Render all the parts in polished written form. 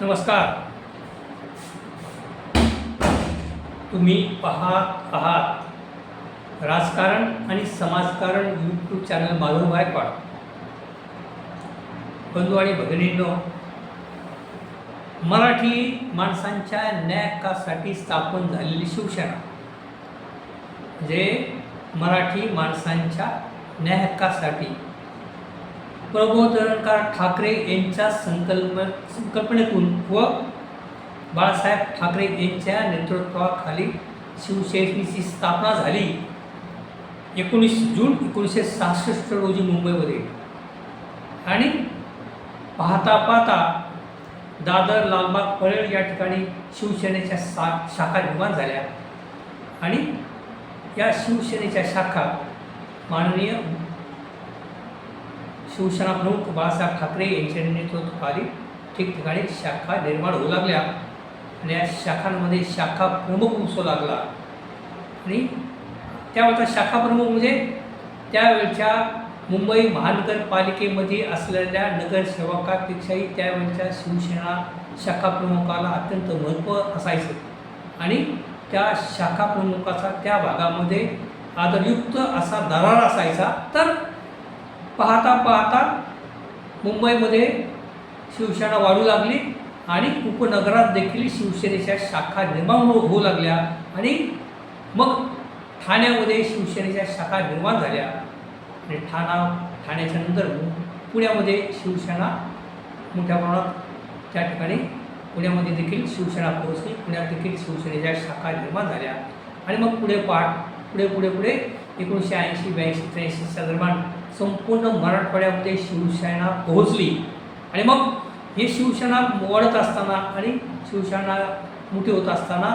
नमस्कार. तुम्ही पाहत आहात राजकारण आणि समाजकारण यूट्यूब चॅनल माधव गायकवाड. बंधू आणि भगिनींनो, मराठी माणसांच्या न्याय हक्कासाठी स्थापन झालेली शिवसेना म्हणजे मराठी माणसांच्या न्याय हक्कासाठी प्रबोधनकार ठाकरे यांच्या संकल्पनेतून व बाळासाहेब ठाकरे यांच्या नेतृत्वाखाली शिवसेनेची स्थापना झाली 19 जून 1966 रोजी मुंबईमध्ये. आणि पाहता पाहता दादर, लालबाग, परेड या ठिकाणी शिवसेनेच्या शाखा निर्माण झाल्या. आणि या शिवसेनेच्या शाखा माननीय शिवसेना प्रमुख बाळासाहेब ठाकरे यांच्या नेतृत्वाखाली ठिकठिकाणी शाखा निर्माण होऊ लागल्या. आणि या शाखांमध्ये शाखा प्रमुख उसू लागला. आणि त्यावेळचा शाखा प्रमुख म्हणजे त्यावेळच्या मुंबई महानगरपालिकेमध्ये असलेल्या नगरसेवकापेक्षाही त्यावेळच्या शिवसेना शाखा प्रमुखाला अत्यंत महत्त्व असायचं. आणि त्या शाखा प्रमुखाचा त्या भागामध्ये आदरयुक्त असा दरार असायचा. तर पाहता पाहता मुंबईमध्ये शिवसेना वाढू लागली आणि उपनगरात देखील शिवसेनेच्या शाखा निर्माण होऊ लागल्या. आणि मग ठाण्यामध्ये शिवसेनेच्या शाखा निर्माण झाल्या. आणि ठाण्याच्या नंतर पुण्यामध्ये शिवसेना मोठ्या प्रमाणात त्या ठिकाणी पुण्यामध्ये देखील शिवसेना पोहोचली. पुण्यात देखील शिवसेनेच्या शाखा निर्माण झाल्या. आणि मग पुढे पुढे 1980, 82, 83च्या दरम्यान संपूर्ण मराठवाड्यामध्ये शिवसेना पोहोचली. आणि मग हे शिवसेना वाढत असताना आणि शिवसेना मोठी होत असताना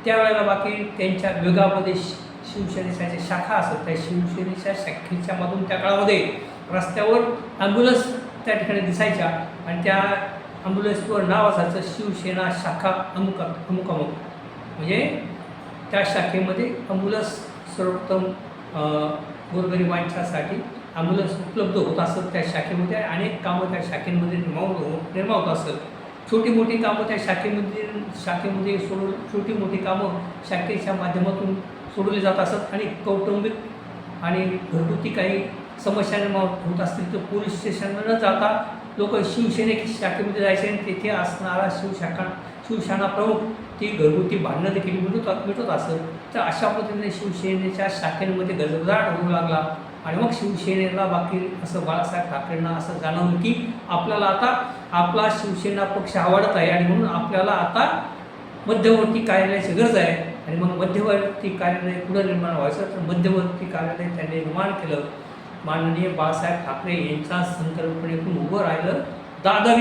त्यावेळेला बाकी त्यांच्या विभागामध्ये शिवसेनेच्या ज्या शाखा असतात त्या शिवसेनेच्या शाखेच्या मधून त्या काळामध्ये रस्त्यावर ॲम्ब्युलन्स त्या ठिकाणी दिसायच्या. आणि त्या ॲम्ब्युलन्सवर नाव असायचं शिवसेना शाखा अमुक अमुक अमुक. म्हणजे त्या शाखेमध्ये ॲम्ब्युलन्स सर्वोत्तम गोरगरिबांच्यासाठी ॲम्ब्युलन्स उपलब्ध होत असत. त्या शाखेमध्ये अनेक कामं त्या शाखेमध्ये निर्माण होत असत. छोटी मोठी कामं त्या शाखेमध्ये छोटी मोठी कामं शाखेच्या माध्यमातून सोडवली जात असत. आणि कौटुंबिक आणि घरगुती काही समस्या निर्माण होत असतील तर पोलीस स्टेशनला न जाता लोक शिवसेनेच्या शाखेमध्ये जायचे आणि तेथे असणारा शिवसेना प्रमुख ती घरगुती भांडणं देखील मिटवत असत. तर अशा पद्धतीने शिवसेनेच्या शाखेमध्ये गजबजाट होऊ लागला. आणि मग शिवसेनेला बाकी असं बाळासाहेब ठाकरेंना असं जाणवलं की आपल्याला आता आपला शिवसेना पक्ष आवडत आहे आणि म्हणून आपल्याला आता मध्यवर्ती कार्यालयाची गरज आहे. आणि मग मध्यवर्ती कार्यालय पुढं निर्माण व्हायचं तर मध्यवर्ती कार्यालय त्यांनी निर्माण केलं. माननीय बाळासाहेब ठाकरे यांच्या संकल्पनेतून उभं राहिलं दादर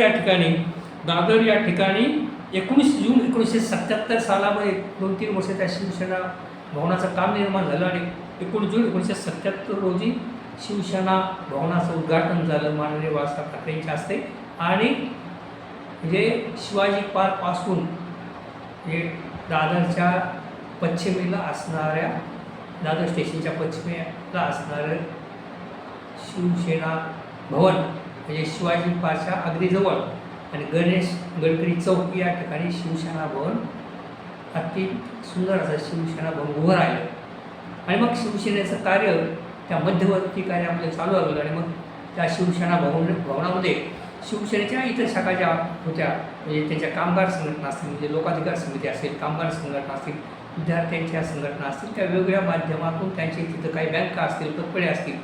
या ठिकाणी 19 जून 1977 सालामध्ये 2-3 वर्ष त्या शिवसेना भवनाचं काम निर्माण झालं. आणि 19 जून 1977 रोजी शिवसेना भवनाचं उद्घाटन झालं माननीय बाळासाहेब ठाकरे यांच्या हस्ते. आणि म्हणजे शिवाजी पार्कपासून म्हणजे दादरच्या पश्चिमेला असणाऱ्या दादर स्टेशनच्या पश्चिमेला असणारं शिवसेना भवन म्हणजे शिवाजी पार्कच्या अगदी जवळ आणि गणेश गडकरी चौक या ठिकाणी शिवसेना भवन अति सुंदर असं शिवसेना भवन उभं राहिलं. आणि मग शिवसेनेचं कार्य त्या मध्यवर्ती कार्य आपलं चालू लागलं. आणि मग त्या शिवसेना भवनामध्ये शिवसेनेच्या इतर शाखा ज्या होत्या म्हणजे त्यांच्या कामगार संघटना असतील म्हणजे लोकाधिकार समिती असेल, कामगार संघटना असतील, विद्यार्थ्यांच्या संघटना असतील, त्या वेगवेगळ्या माध्यमातून त्यांचे तिथं काही बँका असतील, कपडे असतील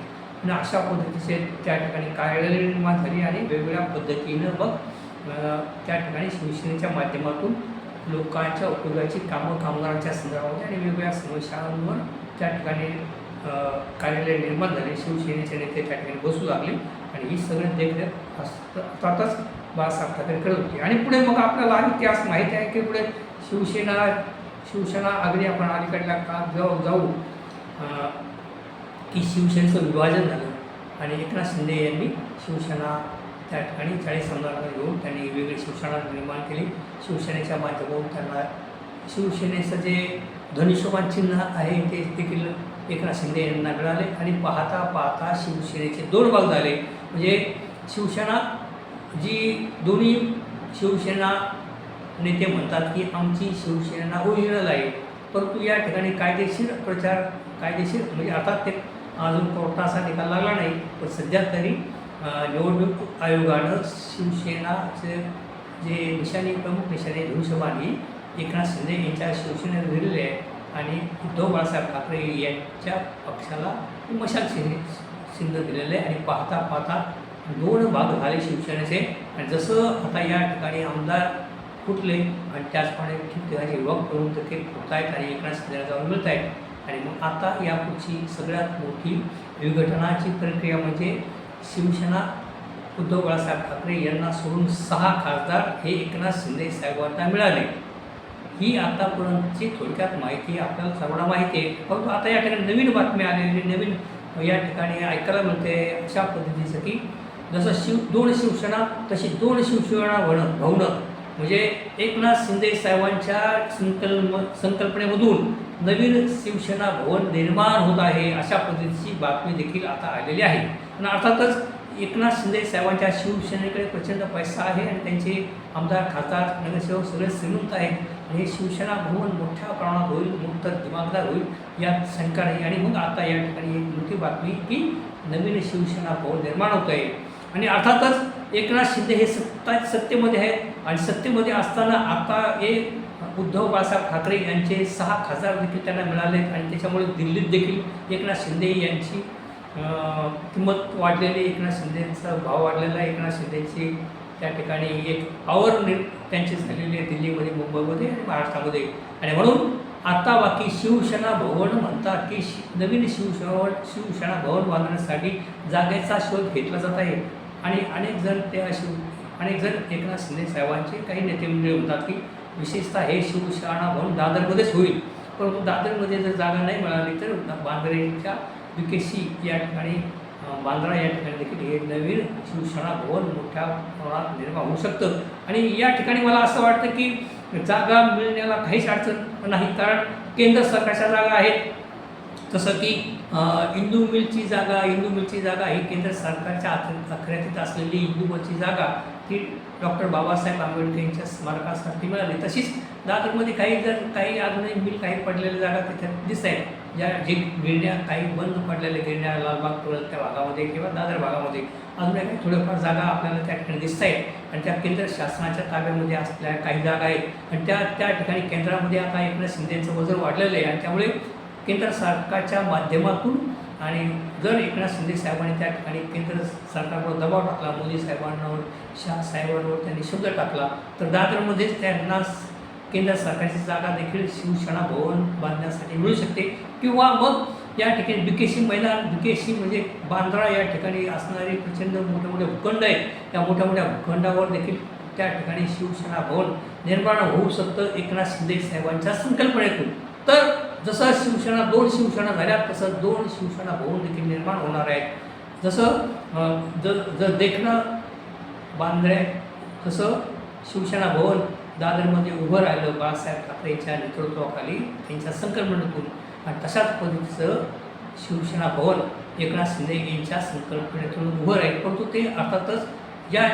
आणि अशा पद्धतीचे त्या ठिकाणी कार्यालय निर्माण झाली. आणि वेगवेगळ्या पद्धतीनं मग त्या ठिकाणी शिवसेनेच्या माध्यमातून लोकांच्या उपयोगाची कामं कामगारांच्या संदर्भामध्ये आणि वेगवेगळ्या समस्यांवर त्या ठिकाणी कार्यालय निर्माण झाले. शिवसेनेचे नेते त्या ठिकाणी बसू लागले आणि ही सगळी देखरेख अर्थातच बाळासाहेब ठाकरे करत होते. आणि पुढे मग आपल्याला इतिहास माहिती आहे की पुढे शिवसेना अगदी आपण अलीकडल्या काळात जाऊ की शिवसेनेचं विभाजन झालं. आणि एकनाथ शिंदे यांनी शिवसेना त्या ठिकाणी 40 आमदारांना घेऊन त्यांनी वेगळी शिवसेना निर्माण केली. शिवसेनेच्या माध्यमातून त्यांना शिवसेनेचं जे धनुष्यबाण चिन्ह आहे ते देखील एकनाथ शिंदे यांना मिळाले. आणि पाहता पाहता शिवसेनेचे 2 भाग झाले. म्हणजे शिवसेना जी दोन्ही शिवसेना नेते म्हणतात की आमची शिवसेना ओरिजिनल आहे, परंतु या ठिकाणी कायदेशीर प्रचार म्हणजे अर्थात ते अजून कोर्टाचा निकाल लागला नाही, पण सध्या तरी निवडणूक आयोगानं शिवसेनाचे जे प्रमुख निशाणे धनुष्यबाण एकनाथ शिंदे यांच्या शिवसेनेवर दिलेले आहे आणि उद्धव बाळासाहेब ठाकरे यांच्या पक्षाला मशाल चिन्ह दिलेलं आहे. आणि पाहता पाहता 2 भाग झाले शिवसेनेचे. आणि जसं आता या ठिकाणी आमदार फुटले आणि त्याचप्रमाणे ठिकठिकाणी युवक करून ते फुटत आहेत आणि एकनाथ शिंदेला जाऊन मिळत आहेत. आणि मग आता यापुढची सगळ्यात मोठी विघटनाची प्रक्रिया म्हणजे शिवसेना उद्धव बाळासाहेब ठाकरे यांना सोडून 6 खासदार हे एकनाथ शिंदे साहेबांना मिळाले. ही आतापर्यंतची थोडक्यात माहिती आपल्याला सर्वांना माहिती आहे. परंतु आता या ठिकाणी नवीन बातमी आलेली नवीन या ठिकाणी ऐकायला मिळते अशा पद्धतीचं की जसं 2 शिवसेना तशी 2 शिवसेना भवनं म्हणजे एकनाथ शिंदे साहेबांच्या संकल्पनेमधून नवीन शिवसेना भवन निर्माण होत आहे अशा पद्धतीची बातमी देखील आता आलेली आहे. आणि अर्थातच एकनाथ शिंदे साहेबांच्या शिवसेनेकडे प्रचंड पैसा आहे आणि त्यांचे आमदार खासदार नगरसेवक सगळे श्रीमंत आहेत. आणि हे शिवसेना भवन मोठ्या प्रमाणात होईल, मोठं दिमागदार होईल यात शंका नाही. आणि मग आता या ठिकाणी एक मोठी बातमी की नवीन शिवसेना भवन निर्माण होत आहे. आणि अर्थातच एकनाथ शिंदे हे सत्तेमध्ये आहेत आणि सत्तेमध्ये असताना आता हे उद्धव बाळासाहेब ठाकरे यांचे 6 खासदार देखील त्यांना मिळाले आणि त्याच्यामुळे दिल्लीत देखील एकनाथ शिंदे यांची किंमत वाढलेली, एकनाथ शिंदेचा भाव वाढलेला आहे. एकनाथ शिंदेची त्या ठिकाणी एक पॉवर त्यांची झालेली आहे दिल्लीमध्ये, मुंबईमध्ये आणि महाराष्ट्रामध्ये. आणि म्हणून आता बाकी शिवसेना भवन म्हणतात की नवीन शिवसेना भवन बांधण्यासाठी जागेचा शोध घेतला जात आहे. आणि अनेक जण एकनाथ शिंदे साहेबांचे काही नेते मंडळी म्हणतात की विशेषतः हे शिवसेना भवन दादरमध्येच होईल. परंतु दादरमध्ये जर जागा नाही मिळाली तर बांद्रेच्या BKC या ठिकाणी बांद्रा या ठिकाणी देखील हे नवीन शिवसेना भवन मोठ्या प्रमाणात निर्माण होऊ शकतं. आणि या ठिकाणी मला असं वाटतं की जागा मिळण्याला काहीच अडचण नाही, कारण केंद्र सरकारच्या जागा आहेत. जसं की इंदू मिलची जागा ही केंद्र सरकारच्या अखत्यारीत असलेली इंदू मिलची जागा ती डॉक्टर बाबासाहेब आंबेडकर यांच्या स्मारकासाठी मिळाली. तशीच दादरमध्ये काही अजूनही मिल काही पडलेल्या जागा तिथे दिसत आहेत, जे गिरण्या काही बंद पडलेल्या गिरण्या लालबाग टोळक त्या भागामध्ये किंवा दादर भागामध्ये अजूनही काही थोड्याफार जागा आपल्याला त्या ठिकाणी दिसत आहेत आणि त्या केंद्र शासनाच्या ताब्यामध्ये असलेल्या काही जागा आहेत. आणि त्या ठिकाणी केंद्रामध्ये आता एकनाथ शिंदेचं वजन वाढलेलं आहे आणि त्यामुळे केंद्र सरकारच्या माध्यमातून आणि जर एकनाथ शिंदे साहेबांनी त्या ठिकाणी केंद्र सरकारवर दबाव टाकला, मोदी साहेबांवर शाह साहेबांवर त्यांनी शब्द टाकला तर दादरमध्येच त्यांना केंद्र सरकारची जागा देखील शिवसेना भवन बांधण्यासाठी मिळू शकते. किंवा मग या ठिकाणी BKC म्हणजे बांद्रा या ठिकाणी असणारे प्रचंड मोठे मोठे भूखंड आहेत, त्या मोठ्या मोठ्या भूखंडावर देखील त्या ठिकाणी शिवसेना भवन निर्माण होऊ शकतं एकनाथ शिंदे साहेबांच्या संकल्पनेतून. तर जसं 2 शिवसेना झाल्या तसं 2 शिवसेना भवन देखील निर्माण होणार आहेत. जसं जर देखणं बांद्रे तसं शिवसेना भवन दादरमध्ये उभं राहिलं बाळासाहेब ठाकरेंच्या नेतृत्वाखाली त्यांच्या संकल्पनेतून आणि तशाच पद्धतीचं शिवसेना भवन एकनाथ शिंदे यांच्या संकल्पनेतून उभं राहील. परंतु ते अर्थातच या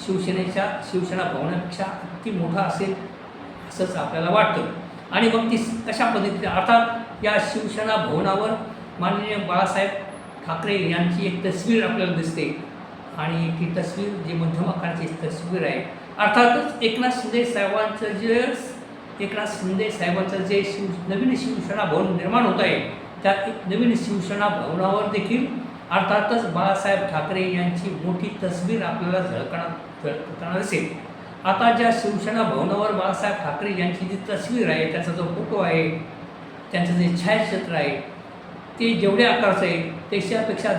शिवसेना भवनापेक्षा अति मोठा असेल असंच आपल्याला वाटतं. आणि मग ती कशा पद्धतीने अर्थात या शिवसेना भवनावर माननीय बाळासाहेब ठाकरे यांची एक तस्वीर आपल्याला दिसते आणि ती तस्वीर जी मध्यम आकाराची तस्वीर आहे. अर्थातच एकनाथ शिंदे साहेबांचं जे नवीन शिवसेना भवन निर्माण होत आहे त्या नवीन शिवसेना भवनावर देखील अर्थातच बाळासाहेब ठाकरे यांची मोठी तस्वीर आपल्याला झळकताना दिसेल. आता ज्या शिवसेना भवनावर बाळासाहेब ठाकरे यांची जी तस्वीर आहे, त्याचा जो फोटो आहे, त्यांचं जे छायाचित्र आहे ते जेवढ्या आकाराचं आहे त्याच्यापेक्षा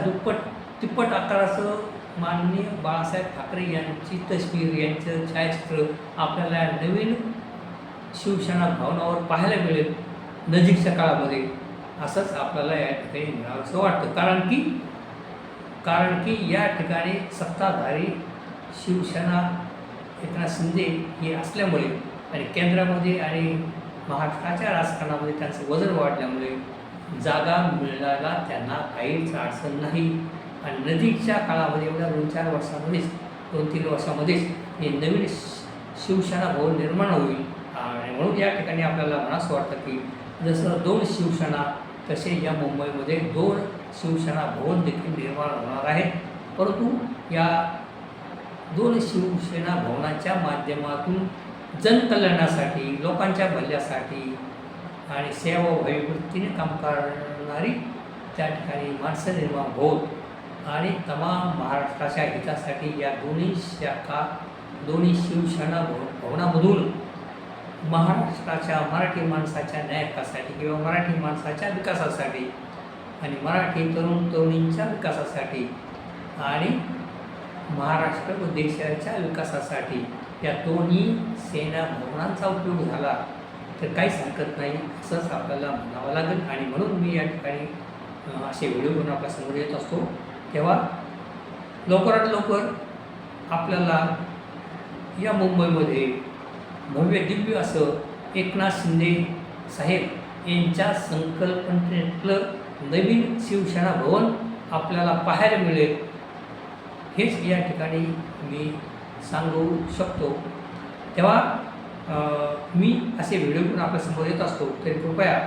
तिप्पट आकाराचं माननीय बाळासाहेब ठाकरे यांची तस्वीर यांचं छायाचित्र आपल्याला नवीन शिवसेना भवनावर पाहायला मिळेल नजीकच्या काळामध्ये, असंच आपल्याला या ठिकाणी मिळावंसं वाटतं. कारण की या ठिकाणी सत्ताधारी शिवसेना एकनाथ शिंदे हे असल्यामुळे आणि केंद्रामध्ये आणि महाराष्ट्राच्या राजकारणामध्ये त्यांचं वजन वाढल्यामुळे जागा मिळायला त्यांना काहीच अडचण नाही. आणि नजीकच्या काळामध्ये एवढ्या 2-3 वर्षामध्येच हे नवीन शिवसेना भवन निर्माण होईल. आणि म्हणून या ठिकाणी आपल्याला असं वाटतं की जसं 2 शिवसेना तसे या मुंबईमध्ये 2 शिवसेना भवन देखील निर्माण होणार आहेत. परंतु या 2 शिवसेना भवनाच्या माध्यमातून जनकल्याणासाठी, लोकांच्या भल्यासाठी आणि सेवाभावी वृत्तीने काम करणारी त्या ठिकाणी माणसं निर्माण होत आणि तमाम महाराष्ट्राच्या हितासाठी या दोन्ही शिवसेना भवनामधून महाराष्ट्राच्या मराठी माणसाच्या न्यायकासाठी किंवा मराठी माणसाच्या विकासासाठी आणि मराठी तरुणींच्या विकासासाठी आणि महाराष्ट्र व देशाच्या विकासासाठी या दोन्ही सेना भवनांचा उपयोग झाला तर काहीच हरकत नाही असंच आपल्याला म्हणावं लागेल. आणि म्हणून मी या ठिकाणी असे व्हिडिओ बनवून आपल्यासमोर येत असतो. तेव्हा लवकरात लवकर आपल्याला या मुंबईमध्ये भव्य दिव्य असं एकनाथ शिंदे साहेब यांच्या संकल्पनेतलं नवीन शिवसेना भवन आपल्याला पाहायला मिळेल हेच या ठिकाणी मी सांगू शकतो. तेव्हा मी असे व्हिडिओ करून आपल्यासमोर येत असतो. तरी कृपया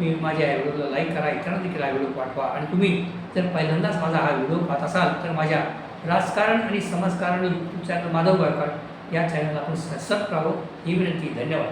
मी माझ्या या व्हिडिओला लाईक करा, इतरांना देखील हा व्हिडिओ पाठवा. आणि तुम्ही जर पहिल्यांदाच माझा हा व्हिडिओ पाहत असाल तर माझ्या राजकारण आणि समाजकारण यूट्यूब चॅनल माधव गायकवाड या चॅनलला आपण सबस्क्राईब करावं ही विनंती. धन्यवाद.